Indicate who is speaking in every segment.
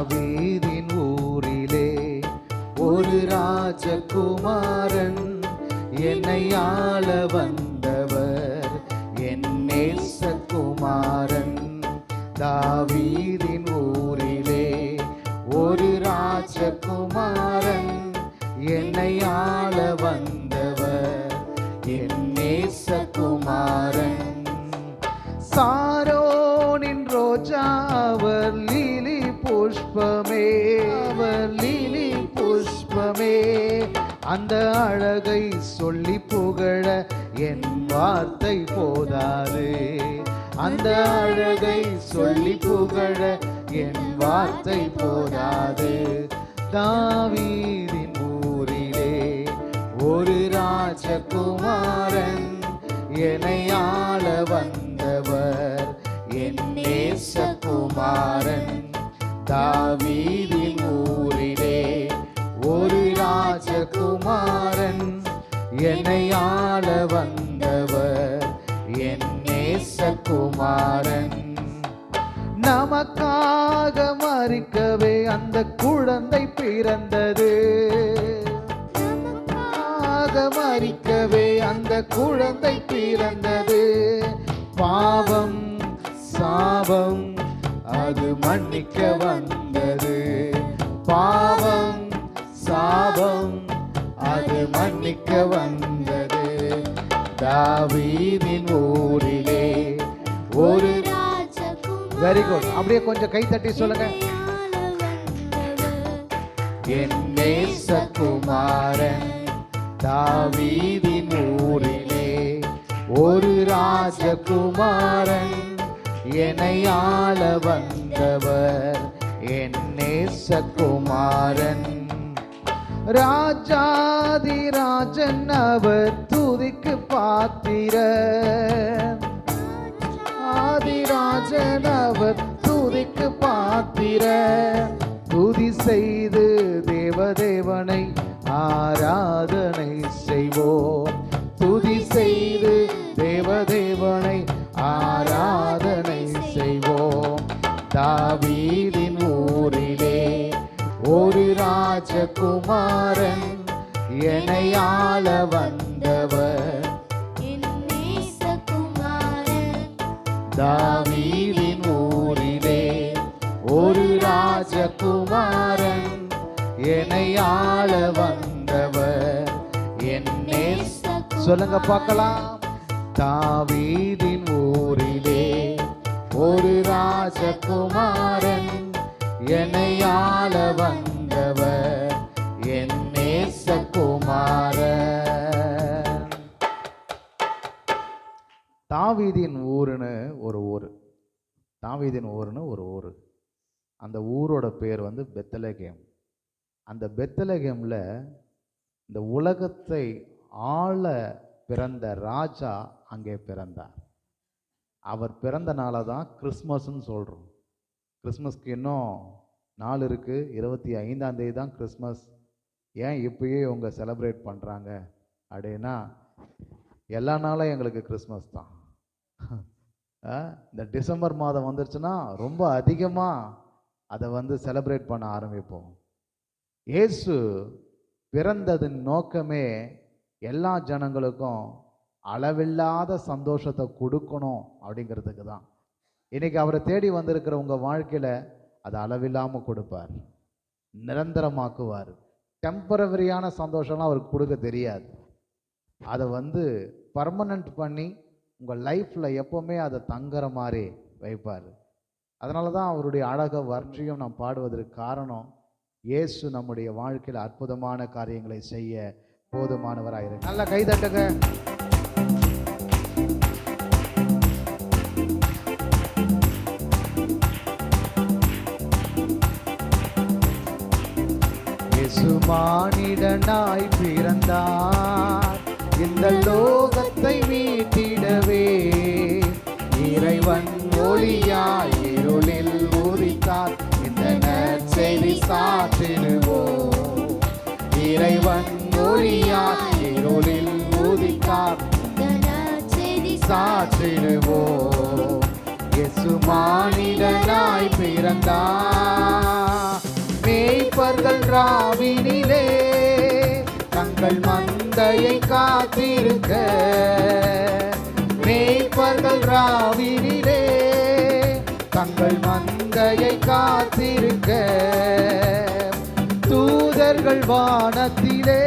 Speaker 1: தாவீதின் ஊரிலே ஒரு ராஜகுமாரன், என்னை ஆள வந்தவர் என் நேசகுமாரன். தாவீதின் ஊரிலே ஒரு ராஜகுமாரன், என்னை ஆள வந்தவர் என் நேசகுமாரன். சாரோனின் ரோஜா அவர் லீலி புஷ்பமே, அவர் லீலி புஷ்பமே. அந்த அழகை சொல்லி புகழ என் வார்த்தை போதாது, அந்த அழகை சொல்லி புகழ என் வார்த்தை போதாது. தாவீதின் ஊரிலே ஒரு ராஜகுமாரன், என்னை ஆள வந்தவர் என் நேசகுமாரன். தாவீதின் ஊரிலே ஒரு ராஜகுமாரன், என்னை ஆள வந்தவர் என் நேசகுமாரன். நமக்காக மரிக்கவே அந்த குழந்தை பிறந்தது, நமக்காக மரிக்கவே அந்த குழந்தை பிறந்தது. பாவம் சாபம் அது மன்னிக்க வந்தது, பாவம் சாபம் அது மன்னிக்க வந்தது. தாவீதின் ஊரிலே ஒரு வெரி குட். அப்படியே கொஞ்சம் கை தட்டி சொல்லுங்க. என் நேசகுமாரன், தாவீதின் ஊரிலே ஒரு ராஜகுமாரன், என்னை ஆள வந்தவர் என் நேசகுமாரன். ராஜாதி ராஜன் அவர் துதிக்கு பாத்திரன், ஆதிராஜன் அவர் துதிக்கு பாத்திரன். துதி செய்து தேவதேவனை ஆராதனை செய்வோம், துதி செய்து தேவதேவனை ஆராதனை செய்வோம். தாவீதின் ஊரிலே ஒரு ராஜகுமாரன், என்னை ஆள வந்தவர் தாவீதின் ஊரிலே ஒரு ராஜகுமாரன், என்னை ஆள வந்தவர் என் நேசகுமாரன். சொல்லுங்க பார்க்கலாம். தாவீதின் ஊரிலே ஒரு ராஜகுமாரன், என்னை ஆள வந்தவர் என் நேசகுமாரன். தாவீதின் ஊருன்னு ஒரு ஊர், தாவீதின் ஊருன்னு ஒரு ஊர். அந்த ஊரோட பேர் வந்து பெத்லகேம். அந்த பெத்லகேமில் இந்த உலகத்தை ஆள பிறந்த ராஜா அங்கே பிறந்தார். அவர் பிறந்த நாளை தான் கிறிஸ்மஸ்ன்னு சொல்கிறோம். கிறிஸ்மஸ்க்கு இன்னும் நாள் இருக்குது, 25ஆம் தேதி தான் கிறிஸ்மஸ். ஏன் இப்பயே இவங்க செலிப்ரேட் பண்ணுறாங்க அப்படின்னா, எல்லா நாளும் எங்களுக்கு கிறிஸ்மஸ் தான். இந்த டிசம்பர் மாதம் வந்துருச்சுன்னா ரொம்ப அதிகமாக அதை வந்து செலிப்ரேட் பண்ண ஆரம்பிப்போம். இயேசு பிறந்ததின் நோக்கமே எல்லா ஜனங்களுக்கும் அளவில்லாத சந்தோஷத்தை கொடுக்கணும் அப்படிங்கிறதுக்கு தான். இன்னைக்கு அவரை தேடி வந்திருக்கிற உங்கள் வாழ்க்கையில் அது அளவில்லாமல் கொடுப்பார், நிரந்தரமாக்குவார். டெம்பரவரியான சந்தோஷம்லாம் அவருக்கு கொடுக்க தெரியாது, அதை வந்து பர்மனண்ட் பண்ணி உங்கள் லைஃப்பில் எப்போவுமே அதை தங்குற மாதிரி வைப்பார். அதனால தான் அவருடைய அழக வர்ற்றியும் நாம் பாடுவதற்கு காரணம், இயேசு நம்முடைய வாழ்க்கையில் அற்புதமான காரியங்களை செய்ய போதுமானவராயிருக்கு. நல்லா கைதட்டுங்க. இயேசு மானிடனாய் பிறந்தார், இந்த லோகத்தை மீட்டிடவே. இறைவன் ஒளியாய் இருளில் உதித்தார், இந்த நற்செய்தி சாற்றிடுவோம். இறைவன் ஒளியாய் இருளில் உதித்தார், இந்த நற்செய்தி சாற்றிடுவோம். இயேசு மானிடனாய் பிறந்தார், மேய்ப்பர்கள் ராவினிலே தங்கள் மந்தையை காத்திருக்க, மேய்ப்பர்கள் ராவினிலே தங்கள் மந்தையை காத்திருக்க, தூதர்கள் வானத்திலே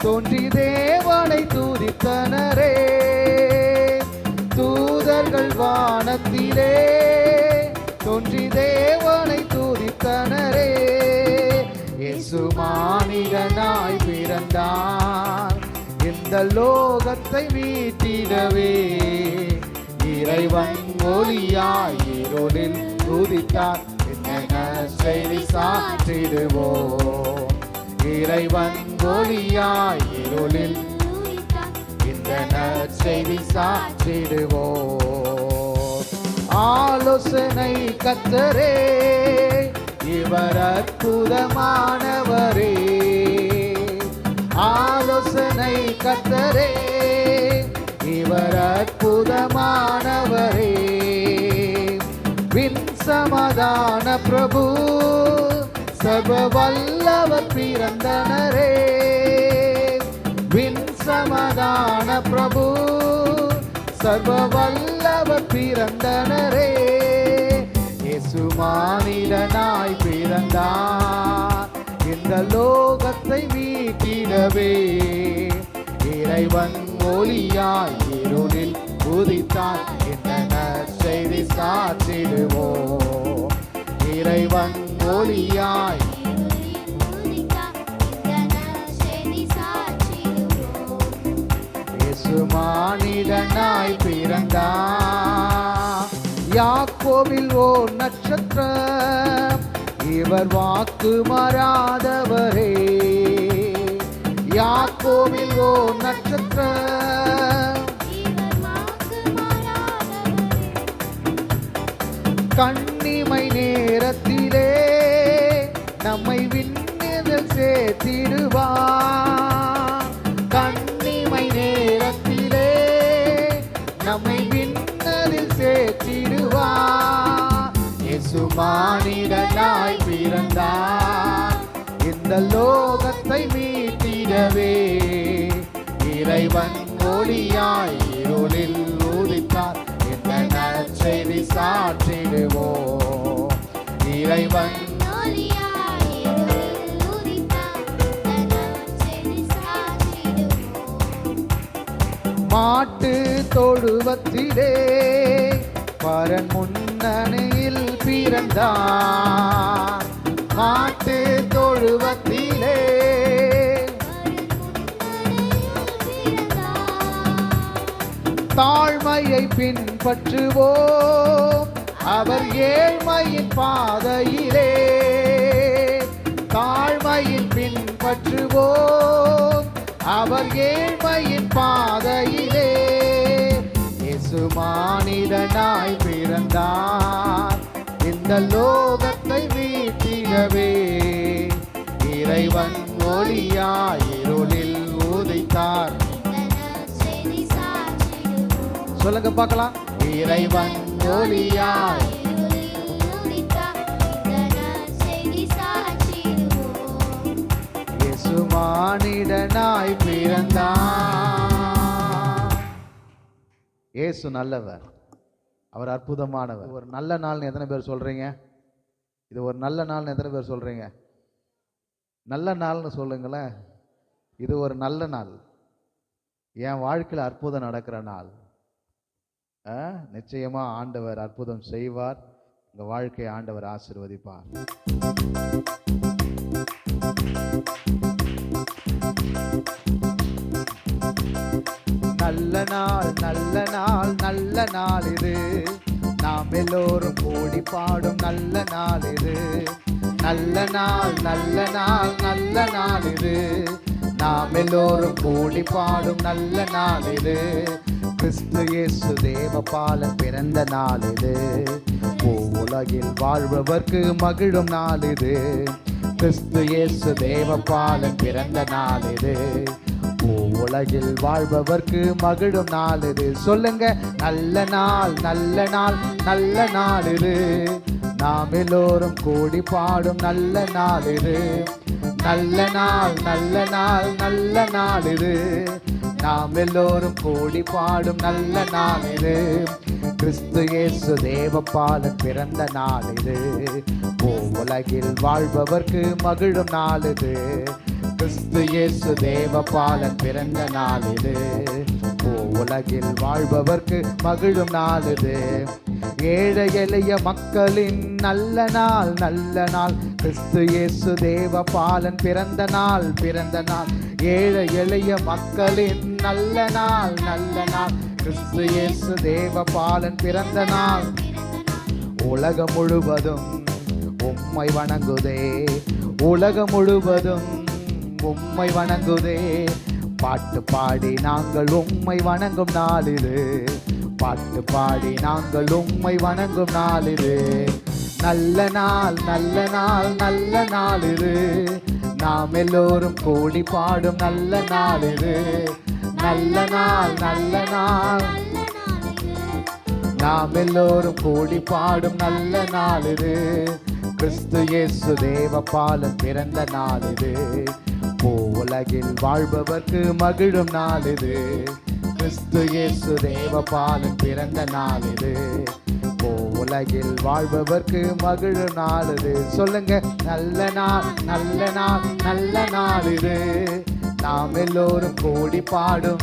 Speaker 1: தோன்றி தேவனை துதித்தனரே, தூதர்கள் வானத்திலே தோன்றி தேவனை துதித்தனரே. இயேசு மானிடனாய் பிறந்தார் இந்த லோகத்தை மீட்டிடவே, இறைவன் ஒளியாய் இருளில் உதித்தார் என்ன செய்தி சாற்றிடுவோம், இறைவன் ஒளியாய் இருளில் இந்த நற்செய்தி சாற்றிடுவோம். ஆலோசனை கர்த்தரே இவர் அற்புதமானவரே, ஆலோசனை கர்த்தரே இவர் அற்புதமானவரே, வின் சமாதான பிரபு சர்வ வல்லவர் பிறந்தனரே, வின் சமாதான பிரபு சர்வ வல்லவர் பிறந்தனரே. இயேசு மானிடனாய் பிறந்தார் இந்த லோகத்தை மீட்டிடவே, இறைவன் ஒளியாய் இருளில் உதித்தார் என்ன செய்தி சாற்றிடுவோம், இறைவன் ஒளியாய் இயேசு மானிடனாய் பிறந்தார். யாக்கோபில் ஓர் நட்சத்திரம் இவர் வாக்கு மாறாதவரே, யாக்கோபில் ஓர் நட்சத்திரம் கண்ணிமை நேரத்திலே நம்மை விண்ணில் சேர்த்திடுவார், கண்ணிமை நேரத்திலே நம்மை விண்ணில் சேர்த்திடுவார். இயேசு மானிடனாய் பிறந்தார் இந்த லோகத்தை மீட்டிடவே, இறைவன் ஒளியாய் இருளில் உதித்தார் என்ன நற்செய்தி சாற்றிடுவோம், இறைவன் மாட்டு தொழுவத்திலே பரன் முன்னணியில் பிறந்தார், மாட்டு தொழுவத்திலே தாழ்மையை பின்பற்றுவோம் அவர் ஏழ்மையின் பாதையிலே, தாழ்மையின் பின்பற்றுவோம் அவர் ஏழ்மையின் பாதையிலே. இயேசு மானிடனாய் பிறந்தார் இந்த லோகத்தை மீட்டிடவே, இறைவன் ஒளியாய் இருளில் உதித்தார். சொல்லுங்க பார்க்கலாம், இறைவன் ஒளியாய் இயேசு மானிடனாய் பிறந்தார். இயேசு நல்லவர், அவர் அற்புதமானவர். ஒரு நல்ல நாள்னு எத்தனை பேர் சொல்றீங்க? இது ஒரு நல்ல நாள்னு எத்தனை பேர் சொல்றீங்க? நல்ல நாள்னு சொல்லுங்களேன். இது ஒரு நல்ல நாள், என் வாழ்க்கையில் அற்புதம் நடக்கிற நாள். நிச்சயமா ஆண்டவர் அற்புதம் செய்வார், உங்க வாழ்க்கையை ஆண்டவர் ஆசீர்வதிப்பார். நல்ல நாள் நல்ல நாள் நல்ல நாள் இது, நாம் எல்லோரும் கூடி பாடும் நல்ல நாள் இது, நல்ல நாள் நல்ல நாள் நல்ல நாள் இது, நாம் எல்லோரும் கூடி பாடும் நல்ல நாள் இது. கிறிஸ்து இயேசு தேவபாலன் பிறந்த நாள் இது, உலகில் வாழ்பவர்க்கு மகிழும் நாள் இது. கிறிஸ்து இயேசு தேவபாலன் பிறந்த நாள் இது, உலகில் வாழ்பவர்க்கு மகிழும் நாள் இது. சொல்லுங்க, நல்ல நாள் நல்ல நாள் நல்ல நாள் இது, நாம் எல்லோரும் கூடி பாடும் நல்ல நாள் இது. நல்ல நாள், நல்ல நாள், நல்ல நாள் இது. நாம் எல்லோரும் கூடி பாடும் நல்ல நாள் இது. கிறிஸ்து இயேசு தேவபாலன் பிறந்த நாள் இது. உலகில் வாழ்பவர்க்கு மகிழும் நாள் இது. கிறிஸ்து இயேசு தேவபாலன் பிறந்த நாள் இது. உலகில் வாழ்பவர்க்கு மகிழும் நாள் இது. ஏழை எளிய மக்களின் நல்ல நாள், நல்ல நாள். கிறிஸ்து இயேசு தேவபாலன் பிறந்த நாள், பிறந்த நாள். ஏழை எளிய மக்களின் நல்ல நாள், நல்ல நாள். கிறிஸ்து இயேசு தேவபாலன் பிறந்த நாள். உலகம் முழுவதும் உம்மை வணங்குதே, உலகம் முழுவதும் உம்மை வணங்குதே. பாட்டு பாடி நாங்கள் உம்மை வணங்கும் நாள் இது. பாட்டு பாடி நாங்கள் உம்மை வணங்கும் நாள் இது. நல்ல நாள், நல்ல நாள், நல்ல நாள் இது. நாம் எல்லோரும் கூடி பாடும் நல்ல நாள் இது. நல்ல நாள், நல்ல நாள். நாம் எல்லோரும் கூடி பாடும் நல்ல நாள் இது. கிறிஸ்து இயேசு தேவபாலன் பிறந்த நாள் இது. உலகில் வாழ்பவர்க்கு மகிழும் நாள் இது. கிறிஸ்து இயேசு தேவபாலன் பிறந்த நாள் இது. உலகில் வாழ்பவர்க்கு மகிழும் நாள் இது. சொல்லுங்க, நல்ல நாள், நல்ல நாள், நல்ல நாள் இது. நாம் எல்லோரும் கூடி பாடும்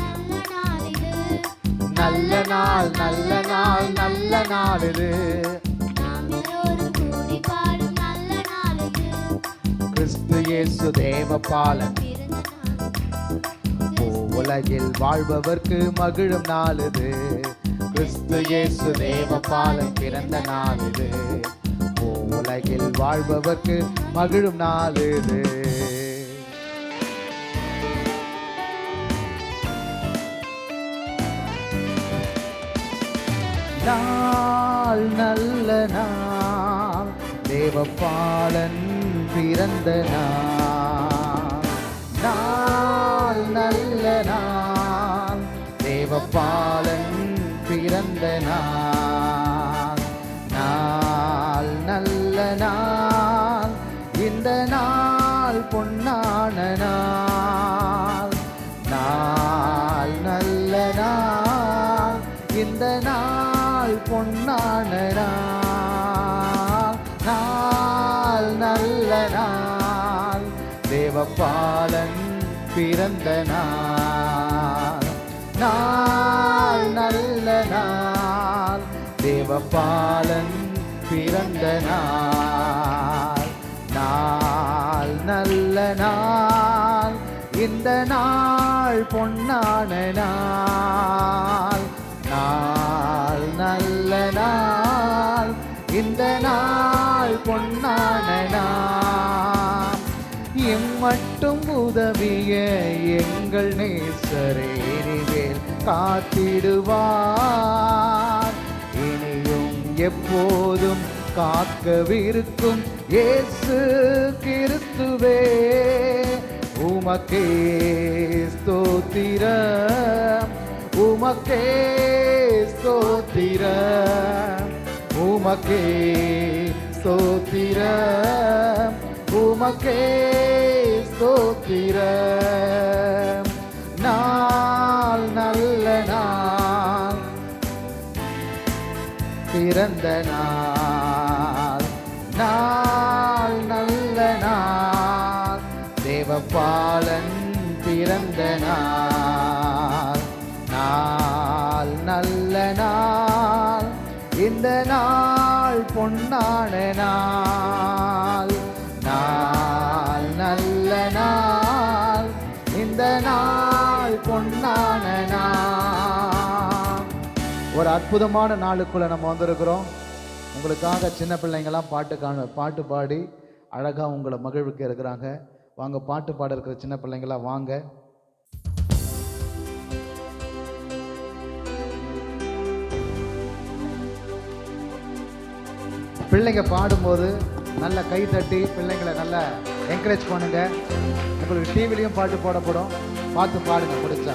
Speaker 1: நல்ல நாள், நல்ல நாள், நல்ல நாள் இது. கிறிஸ்து இயேசு தேவபாலன் உலகில் வாழ்பவர்க்கு மகிழும் நாள் இது. கிறிஸ்து இயேசு தேவபாலன் பிறந்த நாள் இது. உலகில் வாழ்பவர்க்கு மகிழும் நாள் இது. நாள், நல்ல நாள். தேவபாலன் பிறந்த நாள். நாள், நல்ல நாள். தேவபாலன் பிறந்த நாள். நாள், நல்ல நாள். இந்த நாள் பொன்னான நாள். நாள், நல்ல நாள். இந்த நாள் பொன்னான நாள். நாள், நல்ல நாள். தேவபாலன் பிறந்த நாள். நாள், நல்ல நாள். தேவபாலன் பிறந்த நாள். நாள், நல்ல நாள். இந்த நாள் பொன்னான நாள். நாள், நல்ல நாள். இந்த நாள் பொன்னான நாள். எம்மட்டும் உதவிய எங்கள் நேசரே இனிமேல் காத்திடுவார். இனியும் எப்போதும் காக்கவிருக்கும் இயேசு கிறிஸ்துவே. உமக்கே ஸ்தோத்திரம், உமக்கே ஸ்தோத்திரம், உமக்கே ஸ்தோத்திரம், உமக்கே ஸ்தோத்திரம். நாள், நல்ல நாள். பிறந்த நாள். நாள், நல்ல நாள். தேவபாலன் பிறந்த நாள். நாள், நல்ல நாள். இந்த நாள் பொன்னான நாள். நாள், நல்ல நாள். இந்த நாள் பொன்னான நாள். ஒரு அற்புதமான நாளுக்குள்ள நம்ம வந்திருக்கிறோம். உங்களுக்காக சின்ன பிள்ளைங்கெல்லாம் பாட்டு பாடி அழகா உங்களை மகிழ்வுக்கு இருக்கிறாங்க. வாங்க, பாட்டு பாட இருக்கிற சின்ன பிள்ளைங்களாம் வாங்க. பிள்ளைங்க பாடும்போது நல்லா கை தட்டி பிள்ளைங்களை நல்லா என்கரேஜ் பண்ணுங்க. உங்களுக்கு டிவிலையும் பாட்டு போடப்படும், பார்த்து பாடுங்க பிடிச்சா.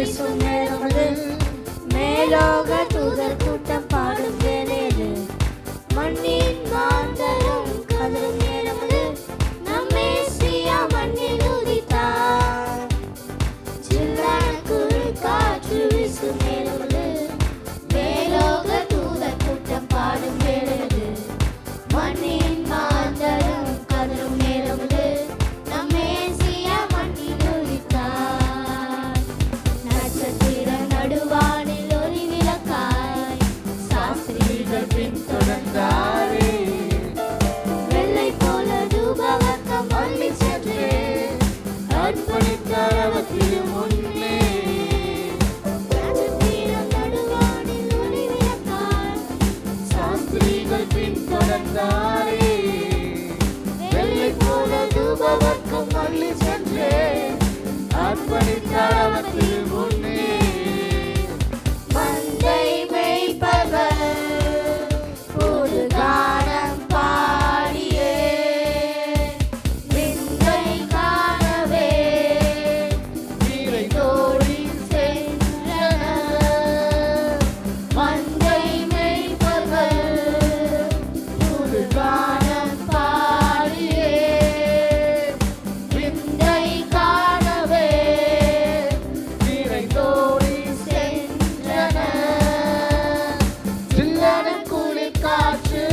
Speaker 2: வீசும் நேரமது, மேலோக தூதர் கூட்டம் பாடும் வேலையது, மண்ணின் மாந்தரும் கதரும் நேரமது, நம் மேசியா மண்ணில் உதித்தார். சில்லான குளிர் காற்று வீசும் நேரமது, மேலோக தூதர் கூட்டம் பாடும் வேலையது, மண்ணின் மாந்தரும் கதரும் நேரமது, நம் மேசியா மண்ணில் உதித்தார். நட்சத்திர நடுவானில் ஒளி விளக்காய் சாஸ்திரிகள் பின்தொடர்ந்தாரே, வெள்ளை போல தூபவர்க்கம் அள்ளி சென்று அர்ப்பணித்தார் அவர் திருமுன்னே. நட்சத்திர நடுவானில் ஒளி விளக்காய் சாஸ்திரிகள் பின்தொடர்ந்தாரே, வெள்ளை போல தூபவர்க்கம் அள்ளி சென்று அர்ப்பணித்தார் அவர் திருமுன்னே. மந்தை மேய்ப்பவர் ஒரு கானம் பாடியே விந்தை காணவே நீரை தோழி சென்றனர். மந்தை மேய்ப்பவர் ஒரு கானம் பாடியே விந்தை காணவே நீரை தோழி சென்றனர். சில்லறை குளிர் காற்று,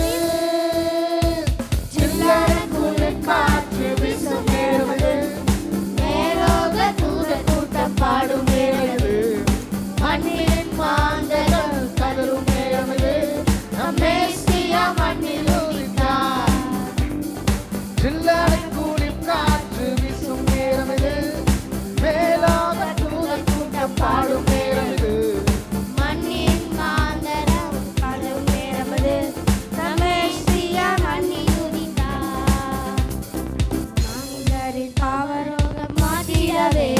Speaker 2: சில்லறை குளிர் காற்று வீசும் நேரமது, மேலோக தூதர் கூட்டம் பாடும் நேரமது, மண்ணின் மாந்தரும் கதரும் நேரமது, நம் மேசியா மண்ணில் உதித்தார். சில்லறை குளிர் காற்று வீசும் நேரமது, மேலோக தூதர் கூட்டம் பாடும் நேரமது, மண்ணின் மாந்தரும் கதரும் நேரமது, நம் மேசியா மண்ணில் உதித்தார். மானிடரின் பாவரோகம் மாற்றிடவே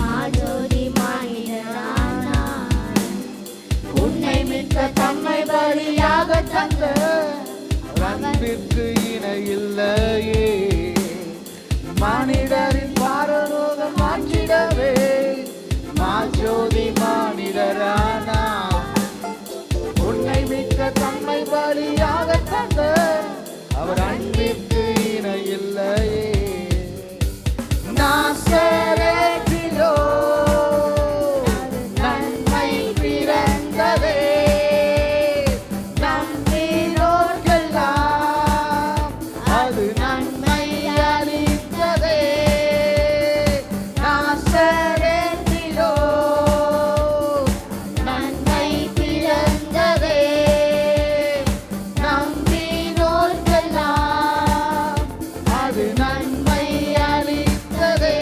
Speaker 2: மாஜோதி மானிடரானார். உன்னை மிக்க தம்மை பலியாக தந்த அன்பிற்கு இணையில்லையே. மானிடரின் பாவரோகம் மாற்றிடவே மாஜோதி மானிடரானார். உன்னை மிக்க தம்மை பலியாக தந்த அவர் அன்பிற்கு இணையில்லையே. நாசரேத்திலோ நன்மை பிறந்ததே, நம்பினோர்க்கெல்லாம் அது நன்மை அளித்ததே. நாசரேத்திலோ நன்மை பிறந்ததே, நம்பினோர்க்கெல்லாம் அது நன்மை அளித்ததே.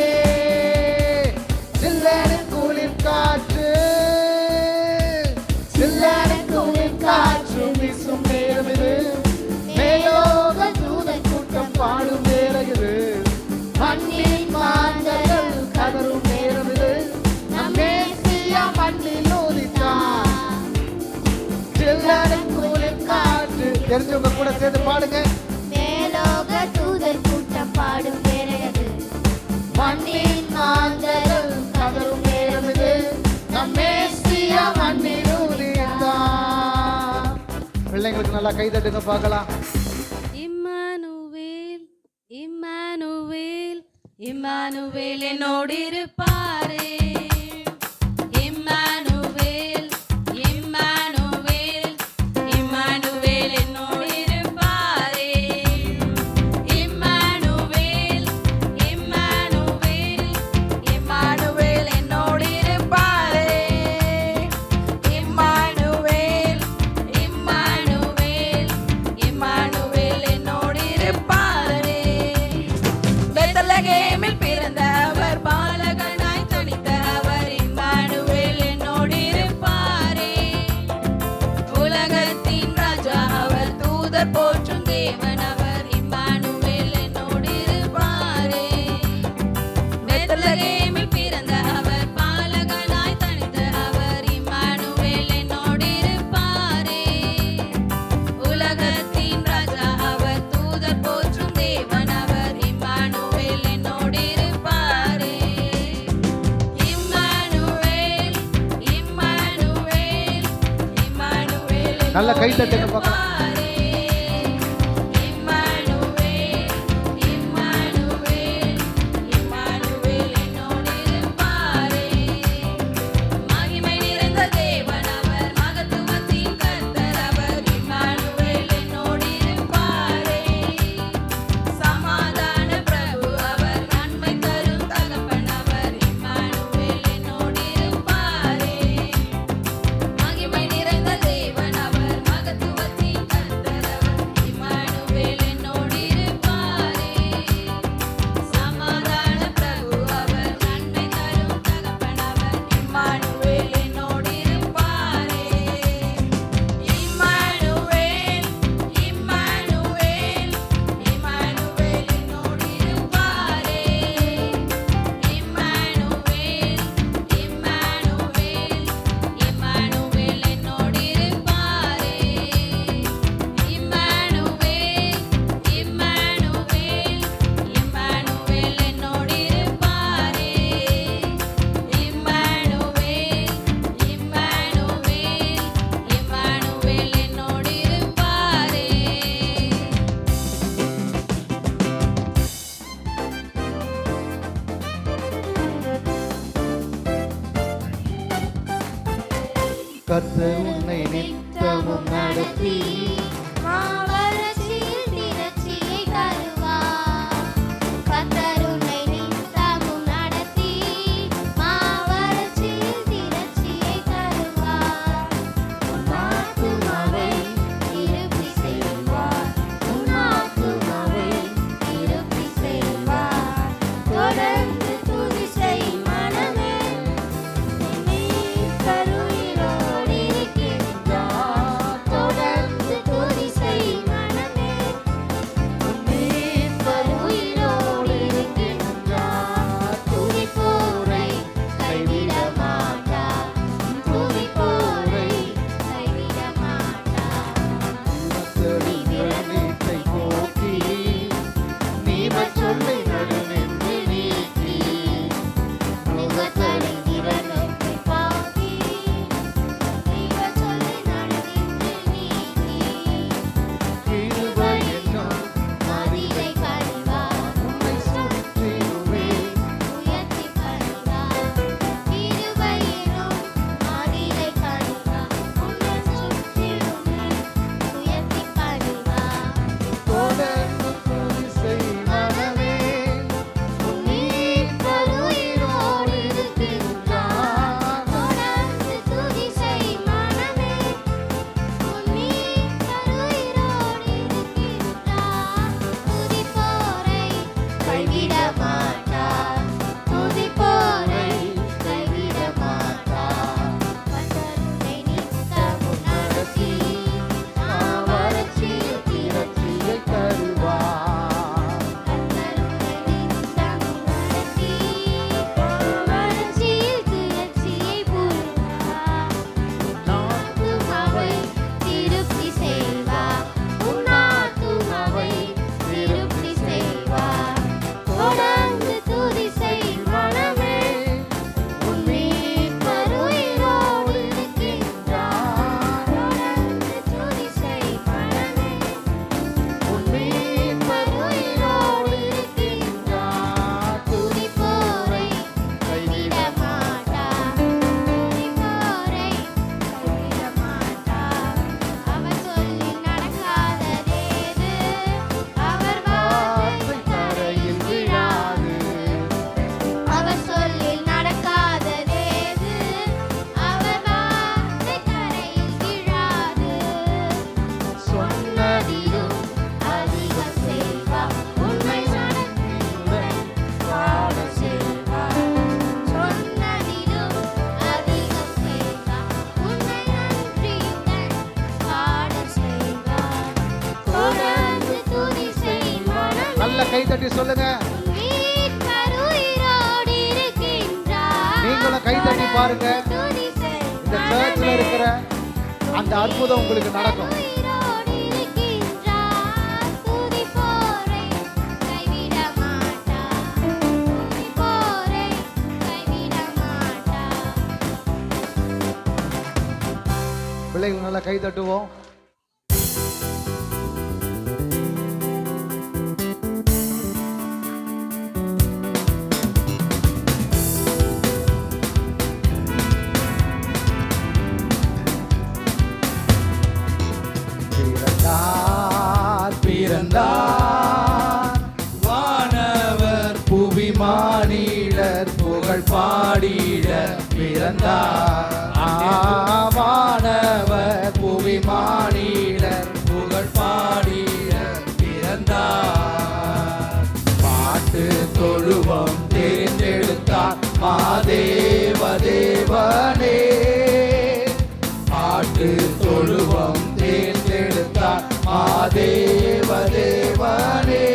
Speaker 2: சில்லறை குளிர் காற்று, சில்லறை குளிர் காற்று வீசும் நேரம் இது, மேலோக தூதர் கூட்டம் பாடும் நேரம் இது, மண்ணின் மாந்தர்கள் கதரும் நேரம் இது, நம் மேசியா மண்ணில் உதித்தார். சில்லறை குளிர் காற்று தெரிஞ்சவங்க கூட சேர்ந்து பாடுங்க. மேலோக தூதர் கூட்டம் பாடும் நேரம், மண்ணின் மாந்தர்கள் கதரும் நேரம் இது, நம் மேசியா மண்ணில் உதித்தார். பிள்ளைங்களுக்கு நல்லா கை தட்டுங்க பார்க்கலாம்.
Speaker 3: இம்மானுவேல் இம்மானுவேல் இம்மானுவேல் என்னோடு இருப்பாரே. இம்மானுவேல் இம்மானுவேல் இம்மானுவேல் என்னோடு இருப்பாரே. இம்மானுவேல் இம்மானுவேல் இம்மானுவேல் என்னோடு இருப்பாரே. இம்மானுவேல் இம்மானுவேல் இம்மானுவேல் என்னோடு இருப்பாரே. பெத்லகேமில் பிறந்தவர் பாலகனாய் தனித்த
Speaker 1: நல்ல கை தட்டுங்க பார்க்கலாம். கர்த்தர் உன்னை நித்தமும் நடத்தி
Speaker 2: மாவளர்ச்சியில் திரட்சியை தருவார். கர்த்தர் உன்னை நித்தமும் நடத்தி மாவளர்ச்சியில் திரட்சியை தருவார். உன் ஆத்துமாவை திருப்தி செய்வார். உன் ஆத்துமாவை திருப்தி செய்வார். தொடர்ந்து துதி செய் மனமே, உன் கருவிலோடு இருக்கின்றார். தொடர்ந்து துதி செய் மனமே, உன் கருவிலோடு இருக்கின்றார். துதிப்போரை கைவிட மாட்டார். துதிப்போரை கைவிட மாட்டார்.
Speaker 1: நீரை போக்கி நீர் சொல்லை நடுநின்று நீக்கி
Speaker 2: முகத்தடி திறனுக்கு பாக்கி இவர் சொல்லி நடனின்று நீக்கி
Speaker 1: கிருபை என்னும்
Speaker 2: மதிலை கழிவார்.
Speaker 1: உம்மை சுற்றிலுமே
Speaker 2: உயர்த்தி பணிவார். கிருபை எனும் மதிலை கழிவார். உன்னை சுற்றிலுமே உயர்த்தி பணிவார்.
Speaker 1: தொடர்ந்து துதி செய் மனமே,
Speaker 2: உன் கருவிலோடு இருக்கின்றார். தொடர்ந்து துதி செய் மனமே, உன் கருவிலோடு இருக்கின்றார். துதிப்போரை கைவிட மாட்டார். துதிப்போரை கைவிட மாட்டார். கர்த்தருனை நித்தமும் நடத்தி மாவளர்ச்சியில்
Speaker 1: திரட்சியை தருவார்.
Speaker 2: கர்த்தருனை நித்தமும் நடத்தி மாவளர்ச்சியில் திரட்சியை புரிவார். ஆத்துமாவை திருப்தி செய்வார். உன் ஆத்துமாவை திருப்தி செய்வார். தொடர்ந்து துதி செய் மனமே, உன் கருவிலோடு இருக்கின்றார். தொடர்ந்து துதி செய் மனமே, உன் கருவிலோடு இருக்கின்றார். துதிப்போரை கைவிட மாட்டார். துதிப்போரை கைவிட மாட்டார். அவர் சொல்லி நடக்காததேது, அவர் வார்த்தை
Speaker 1: தரையில் விழாது.
Speaker 2: அவர் சொல்லில் நடக்காததேது, அவர் வார்த்தை கரையில் விழாது. சொன்னதிலும் அதிகம் செய்வார். உண்மை நடத்தியுடன் வாழ செய்வார். சொன்னதிலும் அதிகம் செய்வார். உண்மை நன்றியுடன் வாழ செய்வார். தொடர்ந்து துதி செய் மனமே,
Speaker 1: நல்ல கை தட்டி சொல்லுங்க.
Speaker 2: கருவிலோடு இருக்கின்றார்.
Speaker 1: நீங்களும் கை தட்டி பாருங்க.
Speaker 2: துதி செய்
Speaker 1: இந்த சர்ச்சில் இருக்கிற அந்த அற்புதம் உங்களுக்கு நடக்கும்.
Speaker 2: கருவிலோடு இருக்கின்றார். துதிப்போரை கைவிட மாட்டார். துதிப்போரை கைவிட மாட்டார்.
Speaker 1: பிள்ளைகள் நல்லா கை தட்டுவோம்.
Speaker 4: பாடிட பிறந்தார். வானவர் புவி மானிடர் புகழ் பாடிட பிறந்தார். பாட்டு தொழுவம் தேர்ந்தெடுத்தார் மாதேவ தேவனே. பாட்டு தொழுவம் தேர்ந்தெடுத்தார் மாதேவ தேவனே.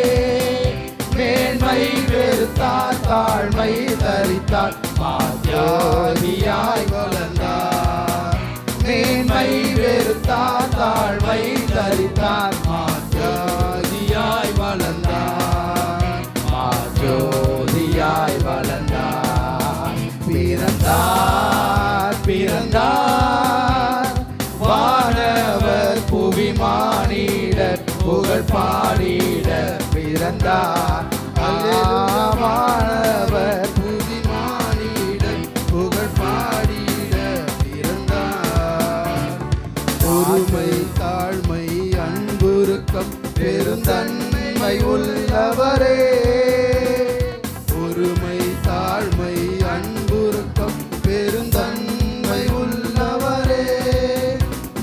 Speaker 4: மேன்மை வெறுத்தார் தாழ்மை தரித்தார் மாஜாதியாய் வளர்ந்தார். மேன்மை வெறுத்தார் தாழ்மை தரித்தார் மாஜாதியாய் வளர்ந்தார். மாஜோதியாய் வளர்ந்தார். பிறந்தார் பிறந்தார் வானவர் புவி மானிடர் புகழ் பாடிட பிறந்தார். வானவர் புவி மானிடர் புகழ் பாடிட பிறந்தார். ஒருமை தாழ்மை அன்புருக்கம் பெருந்தன்மை உள்ளவரே. ஒருமை தாழ்மை அன்புருக்கம் பெருந்தன்மை உள்ளவரே.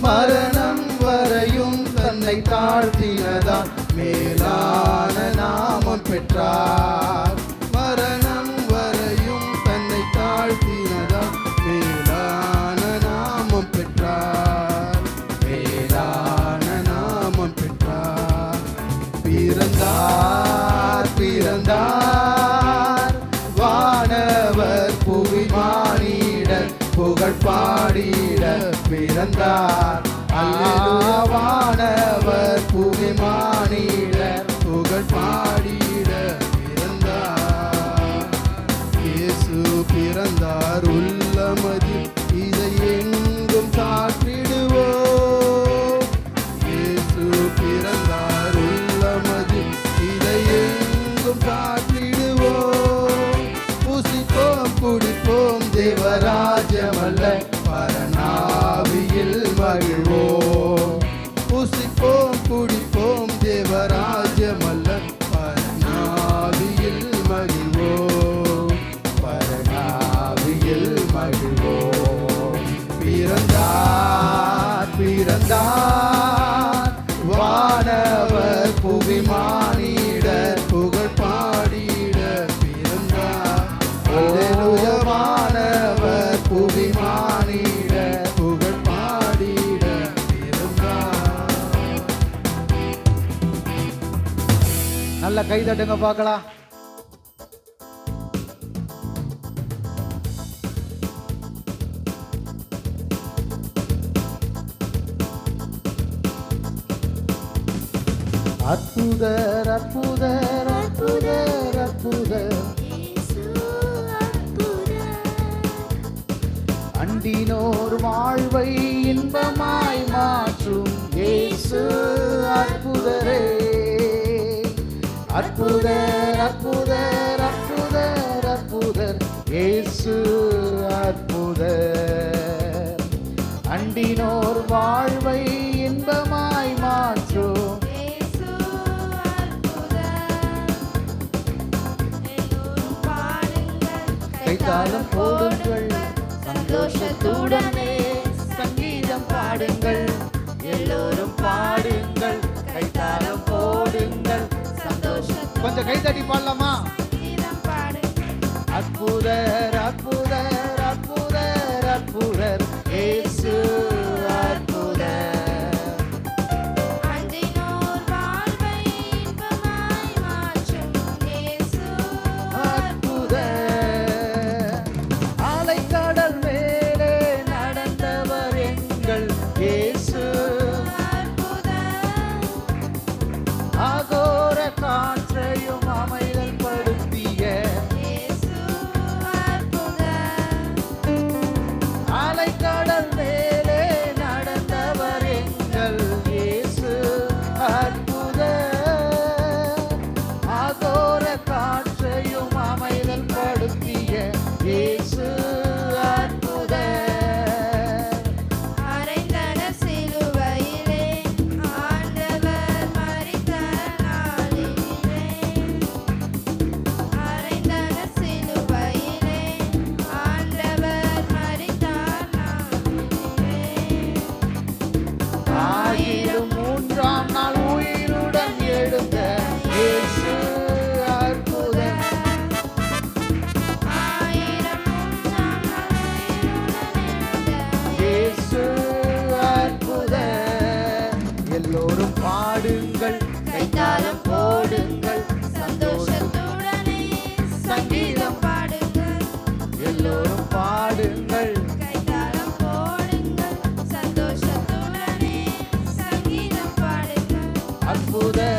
Speaker 4: மரணம் வரையும் தன்னை தாழ்த்தினதால் மேலான நாமம் பெற்றார். மரணம் வரையும் தன்னை தாழ்த்தினதால் மேலான நாமம் பெற்றார். மேலான நாமம் பெற்றார். பிறந்தார் பிறந்தார் வானவர் புவி மானிடர் புகழ் பாடிட பிறந்தார். அல்லேலூயா. வானவர் புவி மானிடர் புகழ் பாடிட பிறந்தார். இயேசு பிறந்தார் உள்ளமதில் இதை எங்கும் சாற்றிடுவோம். இயேசு பிறந்தார் உள்ளமதில் இதை எங்கும் சாற்றிடுவோம். புசிப்போம் குடிப்போம் தேவராஜமல்ல பரநாவியில் மகிழ்வோம். புசிப்போம் குடிப்போம் தேவராஜமல்ல பரநாவியில் மகிழ்வோம். பரநாவியில் மகிழ்வோம். பிறந்தார் பிறந்தார் வானவர் புவி மானிடர் புகழ் பாடிட பிறந்தார். அல்லேலூயா. வானவர் புவி மானிடர் புகழ் பாடிட பிறந்தார்.
Speaker 1: நல்ல கை தட்டுங்க பார்க்கலாம். அற்புதர் அற்புதர் அற்புதர் அற்புதர் அண்டினோர் வாழ்வை இன்பமாய் மாற்றும் இயேசு அற்புதரே. அற்புதர் அற்புதர் அற்புதர் அற்புதர் இயேசு அற்புதர். அண்டினோர் வாழ்வை இன்பமாய் மாற்றும் கைத்தாளம் போடுங்கள்
Speaker 2: சந்தோஷத்துடனே சங்கீதம் பாடுங்கள். எல்லோரும் பாடுங்கள் கைத்தாளம் போடுங்கள் சந்தோஷத்துடன்.
Speaker 1: கொஞ்சம் கை தட்டி பாடலாமா?
Speaker 2: சங்கீதம் பாடுங்கள்.
Speaker 1: அற்புதர் அற்புதர் அற்புதர் அற்புதர் இயேசு அற்புதர்.
Speaker 2: அன்றினோர் வாழ்வை இன்பமாய் மாற்றும் இயேசு
Speaker 1: அற்புதர். அலைக்கடல் மேலே நடந்தவர் எங்கள் இயேசு
Speaker 2: அற்புதர்.
Speaker 1: அகோர காற்றையும் அமைதல் படுத்திய
Speaker 2: இயேசு அற்புதர்.
Speaker 1: அலைக்கடல் மேலே நடந்தவர் எங்கள் இயேசு அற்புதர். அகோர காற்றையும் அமைதல் படுத்திய இயேசு அற்புதர்.
Speaker 2: அறைந்தன சிலுவையிலே ஆண்டவர் மரித்த நாளிலே. அறைந்தன சிலுவையிலே
Speaker 1: அற்புத